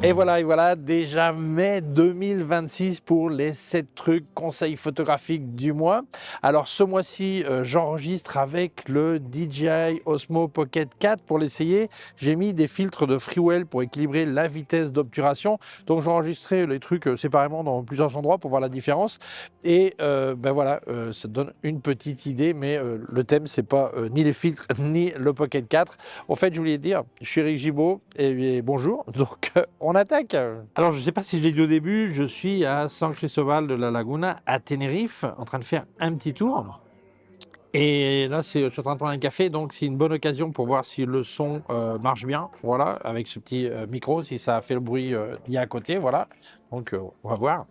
Et voilà, déjà mai 2026 pour les 7 trucs conseils photographiques du mois. Alors ce mois-ci, j'enregistre avec le DJI Osmo Pocket 4 pour l'essayer. J'ai mis des filtres de Freewell pour équilibrer la vitesse d'obturation. Donc j'ai enregistré les trucs séparément dans plusieurs endroits pour voir la différence. Et ça donne une petite idée, mais le thème, c'est pas ni les filtres ni le Pocket 4. En fait, je voulais dire, je suis Eric Gibaud et bonjour. Donc on attaque. Alors, je ne sais pas si je l'ai dit au début, je suis à San Cristobal de la Laguna, à Tenerife, en train de faire un petit tour. Et là, je suis en train de prendre un café, donc c'est une bonne occasion pour voir si le son marche bien. Voilà, avec ce petit micro, si ça fait le bruit d'il y a à côté, voilà. Donc, on va voir.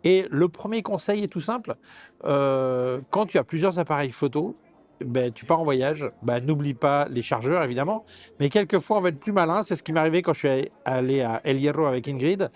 Et le premier conseil est tout simple. Quand tu as plusieurs appareils photo, ben, tu pars en voyage, ben, n'oublie pas les chargeurs, évidemment. Mais quelquefois, on va être plus malin. C'est ce qui m'est arrivé quand je suis allé à El Hierro avec Ingrid.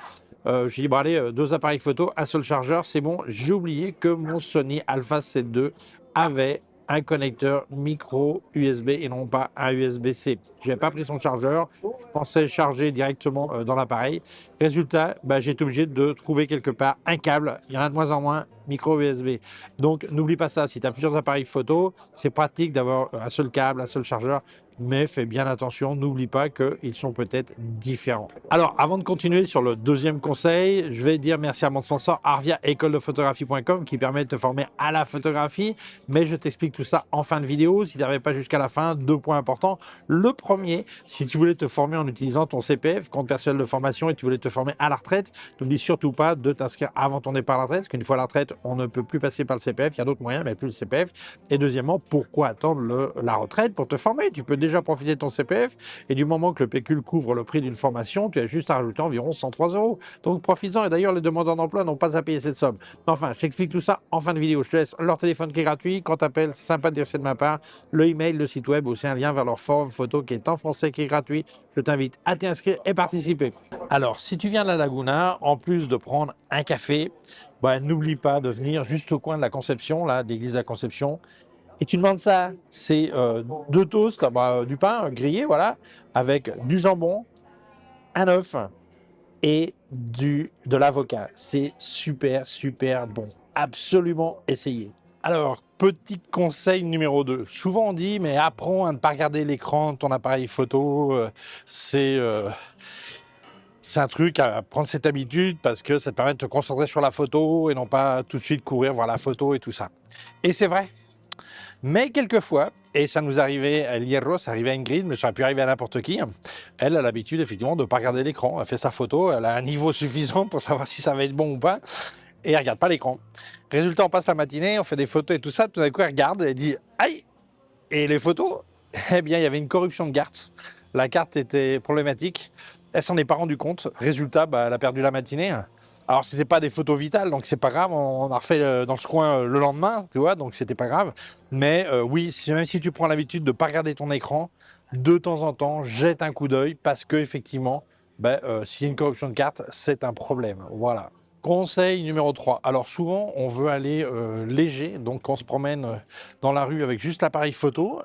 Je me suis dit, bon, allez, 2 appareils photo, un seul chargeur, c'est bon. J'ai oublié que mon Sony Alpha 7 II avait un connecteur micro USB et non pas un USB-C. Je n'avais pas pris son chargeur, je pensais charger directement dans l'appareil. Résultat, j'ai été obligé de trouver quelque part un câble. Il y en a de moins en moins, micro USB. Donc n'oublie pas ça, si tu as plusieurs appareils photo, c'est pratique d'avoir un seul câble, un seul chargeur, mais fais bien attention, n'oublie pas qu'ils sont peut-être différents. Alors, avant de continuer sur le deuxième conseil, je vais dire merci à mon sponsor Arvia écoledephotographie.com qui permet de te former à la photographie, mais je t'explique tout ça en fin de vidéo. Si tu n'arrives pas jusqu'à la fin, 2 points importants. Le premier, si tu voulais te former en utilisant ton CPF, compte personnel de formation, et tu voulais te former à la retraite, n'oublie surtout pas de t'inscrire avant ton départ à la retraite, parce qu'une fois à la retraite, on ne peut plus passer par le CPF. Il y a d'autres moyens, mais plus le CPF. Et deuxièmement, pourquoi attendre la retraite pour te former? Tu peux déjà profiter de ton CPF, et du moment que le pécule couvre le prix d'une formation, tu as juste à rajouter environ 103 €. Donc profites-en, et d'ailleurs les demandeurs d'emploi n'ont pas à payer cette somme. Enfin, je t'explique tout ça en fin de vidéo. Je te laisse leur téléphone qui est gratuit. Quand tu appelles, c'est sympa de dire c'est de ma part. Le email, le site web, aussi un lien vers leur forum photo qui est en français, qui est gratuit. Je t'invite à t'inscrire et participer. Alors, si tu viens de la Laguna, en plus de prendre un café, n'oublie pas de venir juste au coin de la Conception, là, de l'église de la Conception. Et tu demandes ça, c'est 2 toasts, du pain grillé, voilà, avec du jambon, un œuf et de l'avocat. C'est super, super bon. Absolument essayez. Alors, petit conseil numéro 2. Souvent on dit, mais apprends à ne pas regarder l'écran de ton appareil photo. C'est un truc à prendre cette habitude parce que ça te permet de te concentrer sur la photo et non pas tout de suite courir voir la photo et tout ça. Et c'est vrai. Mais quelquefois, et ça nous arrivait à El Hierro, ça arrivait à Ingrid, mais ça aurait pu arriver à n'importe qui, elle a l'habitude effectivement de ne pas regarder l'écran. Elle fait sa photo, elle a un niveau suffisant pour savoir si ça va être bon ou pas, et elle ne regarde pas l'écran. Résultat, on passe la matinée, on fait des photos et tout ça, tout d'un coup elle regarde et elle dit « Aïe !» Et les photos, eh bien il y avait une corruption de carte. La carte était problématique, elle s'en est pas rendue compte. Résultat, elle a perdu la matinée. Alors, c'était pas des photos vitales, donc c'est pas grave. On a refait dans ce coin le lendemain, tu vois, donc c'était pas grave. Mais oui, même si tu prends l'habitude de pas regarder ton écran, de temps en temps, jette un coup d'œil parce que effectivement, s'il y a une corruption de carte, c'est un problème. Voilà. Conseil numéro 3. Alors souvent, on veut aller léger, donc on se promène dans la rue avec juste l'appareil photo.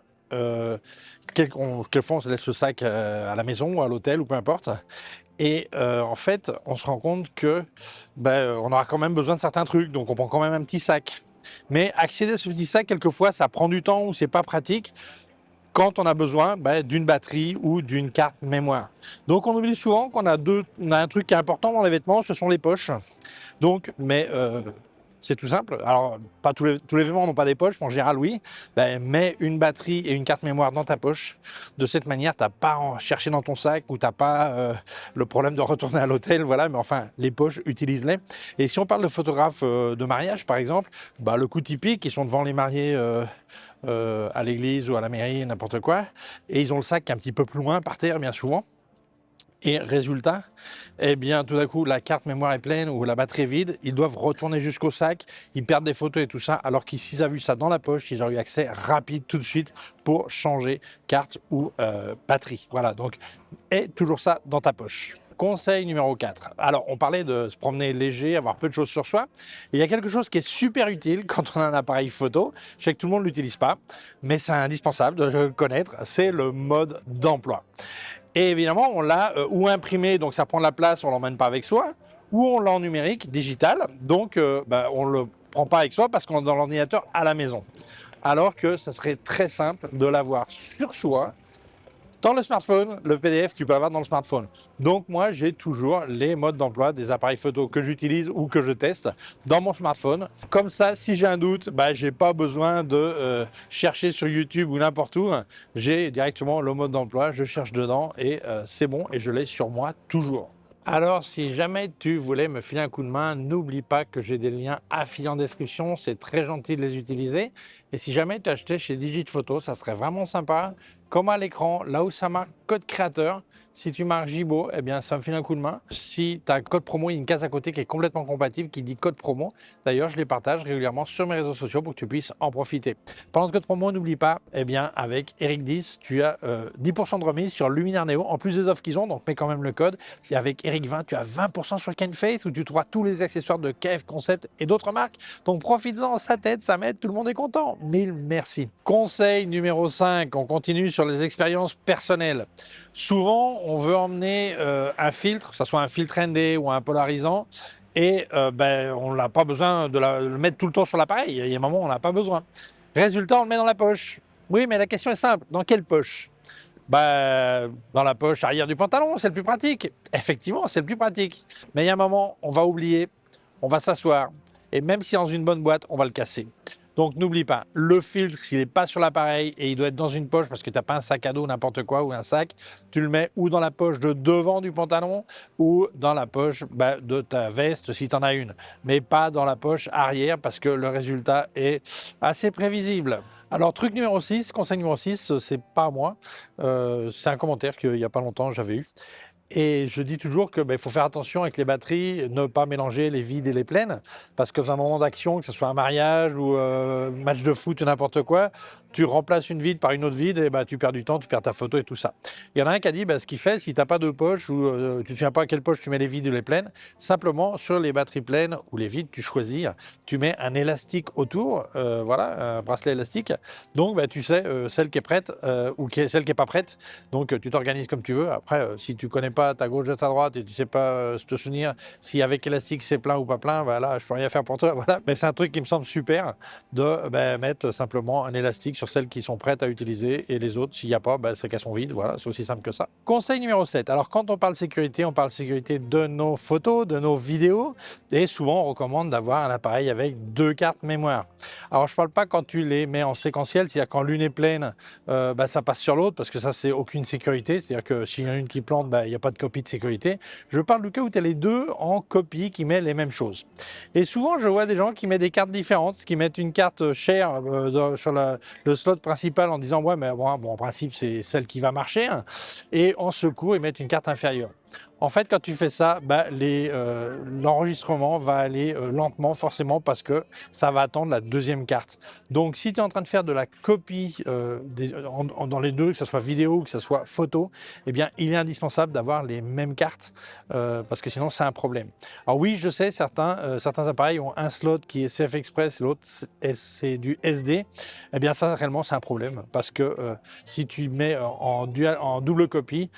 Quelquefois, on se laisse le sac à la maison ou à l'hôtel ou peu importe. Et en fait, on se rend compte que on aura quand même besoin de certains trucs, donc on prend quand même un petit sac. Mais accéder à ce petit sac, quelquefois, ça prend du temps ou c'est pas pratique quand on a besoin d'une batterie ou d'une carte mémoire. Donc on oublie souvent qu'on a un truc qui est important dans les vêtements, ce sont les poches. Donc, c'est tout simple. Alors, pas tous les vêtements n'ont pas des poches, mais en général, oui. Mets une batterie et une carte mémoire dans ta poche. De cette manière, tu n'as pas à chercher dans ton sac ou tu n'as pas le problème de retourner à l'hôtel. Voilà, mais enfin, les poches, utilise-les. Et si on parle de photographes de mariage, par exemple, le coup typique, ils sont devant les mariés à l'église ou à la mairie, n'importe quoi. Et ils ont le sac un petit peu plus loin, par terre, bien souvent. Et résultat, eh bien, tout d'un coup, la carte mémoire est pleine ou la batterie est vide. Ils doivent retourner jusqu'au sac. Ils perdent des photos et tout ça. Alors que s'ils avaient vu ça dans la poche, ils auraient eu accès rapide tout de suite pour changer carte ou batterie. Voilà, donc, aie toujours ça dans ta poche. Conseil numéro 4. Alors, on parlait de se promener léger, avoir peu de choses sur soi. Et il y a quelque chose qui est super utile quand on a un appareil photo. Je sais que tout le monde ne l'utilise pas, mais c'est indispensable de le connaître. C'est le mode d'emploi. Et évidemment, on l'a ou imprimé, donc ça prend de la place, on ne l'emmène pas avec soi, ou on l'a en numérique, digital, donc on ne le prend pas avec soi parce qu'on est dans l'ordinateur à la maison. Alors que ça serait très simple de l'avoir sur soi. Dans le smartphone, le PDF, tu peux l'avoir dans le smartphone. Donc moi, j'ai toujours les modes d'emploi des appareils photo que j'utilise ou que je teste dans mon smartphone. Comme ça, si j'ai un doute, je n'ai pas besoin de chercher sur YouTube ou n'importe où. J'ai directement le mode d'emploi, je cherche dedans et c'est bon et je l'ai sur moi toujours. Alors, si jamais tu voulais me filer un coup de main, n'oublie pas que j'ai des liens affiliés en description. C'est très gentil de les utiliser. Et si jamais tu achetais chez Digiphoto, ça serait vraiment sympa. Comme à l'écran, là où ça marque code créateur, si tu marques Gibo, eh bien, ça me file un coup de main. Si tu as un code promo, il y a une case à côté qui est complètement compatible, qui dit code promo. D'ailleurs, je les partage régulièrement sur mes réseaux sociaux pour que tu puisses en profiter. Pendant ce code promo, n'oublie pas, eh bien, avec Eric10, tu as 10% de remise sur Luminaire Neo, en plus des offres qu'ils ont, donc mets quand même le code. Et avec Eric20, tu as 20% sur Kenfaith, où tu trouveras tous les accessoires de KF Concept et d'autres marques. Donc profites-en, ça t'aide, ça m'aide, tout le monde est content. Mille merci. Conseil numéro 5, on continue sur les expériences personnelles. Souvent, on veut emmener un filtre, que ce soit un filtre ND ou un polarisant, et on n'a pas besoin de le mettre tout le temps sur l'appareil. Il y a un moment où on n'a pas besoin. Résultat, on le met dans la poche. Oui, mais la question est simple, dans quelle poche? Dans la poche arrière du pantalon, c'est le plus pratique. Effectivement, c'est le plus pratique. Mais il y a un moment, on va oublier, on va s'asseoir, et même si dans une bonne boîte, on va le casser. Donc n'oublie pas, le filtre, s'il n'est pas sur l'appareil et il doit être dans une poche parce que tu n'as pas un sac à dos, n'importe quoi, ou un sac, tu le mets ou dans la poche de devant du pantalon ou dans la poche de ta veste si tu en as une. Mais pas dans la poche arrière parce que le résultat est assez prévisible. Alors truc numéro 6, conseil numéro 6, c'est pas à moi, c'est un commentaire qu'il n'y a pas longtemps j'avais eu. Et je dis toujours qu'il faut faire attention avec les batteries, ne pas mélanger les vides et les pleines, parce que dans un moment d'action, que ce soit un mariage ou match de foot ou n'importe quoi, tu remplaces une vide par une autre vide et tu perds du temps, tu perds ta photo et tout ça. Il y en a un qui a dit ce qu'il fait, si tu n'as pas de poche ou tu ne te souviens pas à quelle poche tu mets les vides ou les pleines, simplement sur les batteries pleines ou les vides, tu choisis, tu mets un élastique autour, voilà, un bracelet élastique. Donc tu sais celle qui est prête ou celle qui n'est pas prête. Donc tu t'organises comme tu veux. Après, si tu ne connais pas ta gauche de ta droite et tu ne sais pas te souvenir si avec élastique c'est plein ou pas plein, là je peux rien faire pour toi. Voilà. Mais c'est un truc qui me semble super de mettre simplement un élastique sur celles qui sont prêtes à utiliser et les autres, s'il n'y a pas, c'est qu'elles sont vides. Voilà, c'est aussi simple que ça. Conseil numéro 7. Alors quand on parle sécurité de nos photos, de nos vidéos et souvent on recommande d'avoir un appareil avec 2 cartes mémoire. Alors je ne parle pas quand tu les mets en séquentiel, c'est-à-dire quand l'une est pleine, ça passe sur l'autre parce que ça c'est aucune sécurité, c'est-à-dire que s'il y en a une qui plante, il n'y a pas de copie de sécurité. Je parle du cas où tu as les deux en copie qui met les mêmes choses. Et souvent je vois des gens qui mettent des cartes différentes, qui mettent une carte chère sur le slot principal en disant ouais mais bon en principe c'est celle qui va marcher et en secours ils mettent une carte inférieure. En fait, quand tu fais ça, l'enregistrement va aller lentement forcément parce que ça va attendre la deuxième carte. Donc, si tu es en train de faire de la copie dans les deux, que ce soit vidéo ou que ce soit photo, eh bien, il est indispensable d'avoir les mêmes cartes parce que sinon, c'est un problème. Alors oui, je sais, certains appareils ont un slot qui est CF Express et l'autre, c'est du SD. Eh bien, ça, réellement, c'est un problème parce que si tu mets en double copie,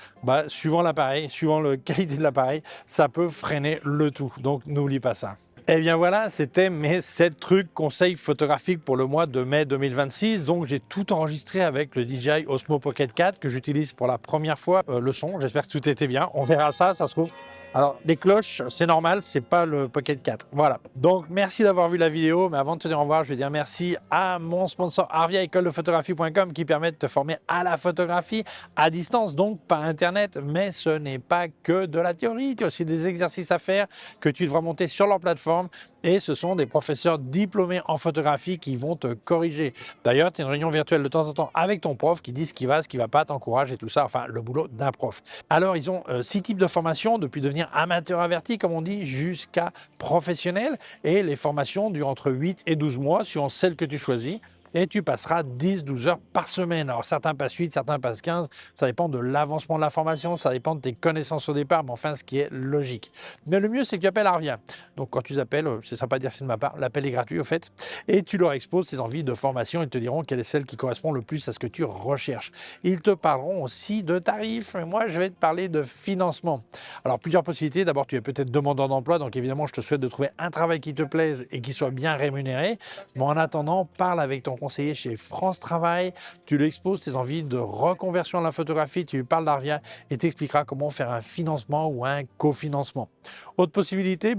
suivant l'appareil, suivant la qualité de l'appareil, ça peut freiner le tout. Donc, n'oublie pas ça. Et bien voilà, c'était mes 7 trucs conseils photographiques pour le mois de mai 2026. Donc j'ai tout enregistré avec le DJI Osmo Pocket 4 que j'utilise pour la première fois le son. J'espère que tout était bien. On verra ça se trouve. Alors les cloches, c'est normal, c'est pas le Pocket 4. Voilà. Donc merci d'avoir vu la vidéo. Mais avant de te dire au revoir, je vais dire merci à mon sponsor Arvia école-de-photographie.com qui permet de te former à la photographie à distance, donc par internet. Mais ce n'est pas que de la théorie. Tu as aussi des exercices à faire que tu devras monter sur leur plateforme. Et ce sont des professeurs diplômés en photographie qui vont te corriger. D'ailleurs, tu as une réunion virtuelle de temps en temps avec ton prof qui dit ce qui va pas, t'encourage et tout ça. Enfin, le boulot d'un prof. Alors, ils ont 6 types de formations, depuis devenir amateur averti, comme on dit, jusqu'à professionnel. Et les formations durent entre 8 et 12 mois, suivant celle que tu choisis. et tu passeras 10-12 heures par semaine. Alors certains passent 8, certains passent 15, ça dépend de l'avancement de la formation, ça dépend de tes connaissances au départ, mais enfin ce qui est logique. Mais le mieux c'est que tu appelles Arvia. Donc quand tu appelles, c'est sympa de dire c'est de ma part, l'appel est gratuit au fait, et tu leur exposes tes envies de formation, ils te diront quelle est celle qui correspond le plus à ce que tu recherches. Ils te parleront aussi de tarifs, mais moi je vais te parler de financement. Alors plusieurs possibilités, d'abord tu es peut-être demandeur d'emploi, donc évidemment je te souhaite de trouver un travail qui te plaise et qui soit bien rémunéré, mais en attendant, parle avec ton conseiller chez France Travail, tu lui exposes tes envies de reconversion à la photographie, tu lui parles d'Arvia et t'expliqueras comment faire un financement ou un cofinancement. Autre possibilité,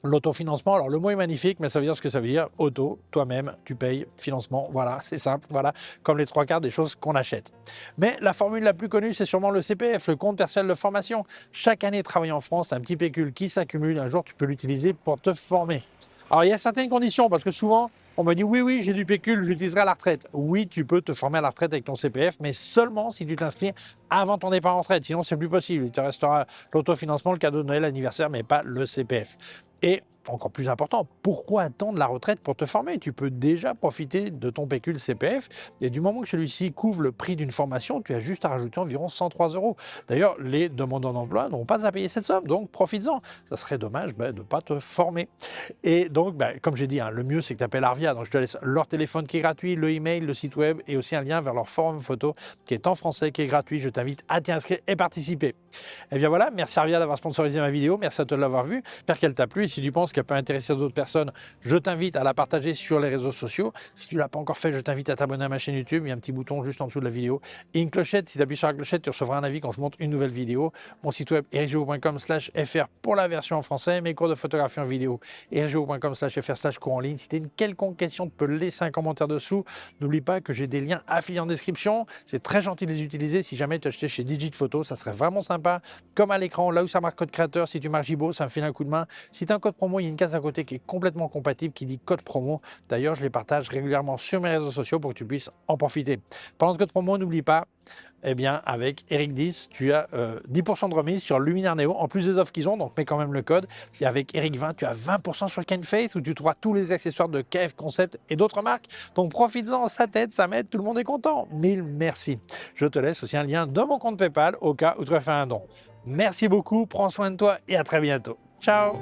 l'autofinancement. Alors le mot est magnifique, mais ça veut dire ce que ça veut dire. Auto, toi-même, tu payes, financement, voilà, c'est simple, voilà, comme les trois quarts des choses qu'on achète. Mais la formule la plus connue, c'est sûrement le CPF, le compte personnel de formation. Chaque année travailler en France, c'est un petit pécule qui s'accumule, un jour tu peux l'utiliser pour te former. Alors il y a certaines conditions, parce que souvent, on me dit oui, j'ai du pécule, j'utiliserai à la retraite. Oui, tu peux te former à la retraite avec ton CPF, mais seulement si tu t'inscris avant ton départ en retraite. Sinon, c'est plus possible. Il te restera l'autofinancement, le cadeau de Noël, l'anniversaire, mais pas le CPF. Et encore plus important, pourquoi attendre la retraite pour te former? Tu peux déjà profiter de ton pécule CPF et du moment que celui-ci couvre le prix d'une formation, tu as juste à rajouter environ 103 €. D'ailleurs, les demandeurs d'emploi n'ont pas à payer cette somme, donc profites-en. Ça serait dommage de ne pas te former. Et donc, comme j'ai dit, le mieux c'est que tu appelles Arvia. Donc, je te laisse leur téléphone qui est gratuit, le email, le site web et aussi un lien vers leur forum photo qui est en français, qui est gratuit. Je t'invite à t'y inscrire et participer. Et bien voilà, merci Arvia d'avoir sponsorisé ma vidéo. Merci à toi de l'avoir vue. J'espère qu'elle t'a plu. Et si tu penses qu'elle peut intéresser d'autres personnes, je t'invite à la partager sur les réseaux sociaux. Si tu ne l'as pas encore fait, je t'invite à t'abonner à ma chaîne YouTube. Il y a un petit bouton juste en dessous de la vidéo et une clochette. Si tu appuies sur la clochette, tu recevras un avis quand je monte une nouvelle vidéo. Mon site web ericgiraud.com/fr pour la version en français. Mes cours de photographie en vidéo ericgiraud.com/fr/cours en ligne. Si tu as une quelconque question, tu peux laisser un commentaire dessous. N'oublie pas que j'ai des liens affiliés en description. C'est très gentil de les utiliser. Si jamais tu as acheté chez Digit Photo, ça serait vraiment sympa. Comme à l'écran, là où ça marque code créateur, si tu marques Gibo, ça me file un coup de main. Si tu as un code promo, il y a une case à côté qui est complètement compatible qui dit code promo. D'ailleurs, je les partage régulièrement sur mes réseaux sociaux pour que tu puisses en profiter. Parlant de code promo, n'oublie pas, avec Eric10, tu as 10% de remise sur Luminaire Neo, en plus des offres qu'ils ont, donc mets quand même le code. Et avec Eric20, tu as 20% sur Ken Faith, où tu trouveras tous les accessoires de KF Concept et d'autres marques. Donc profites-en, ça t'aide, ça m'aide, tout le monde est content. Mille merci. Je te laisse aussi un lien de mon compte PayPal au cas où tu as fait un don. Merci beaucoup, prends soin de toi et à très bientôt. Ciao!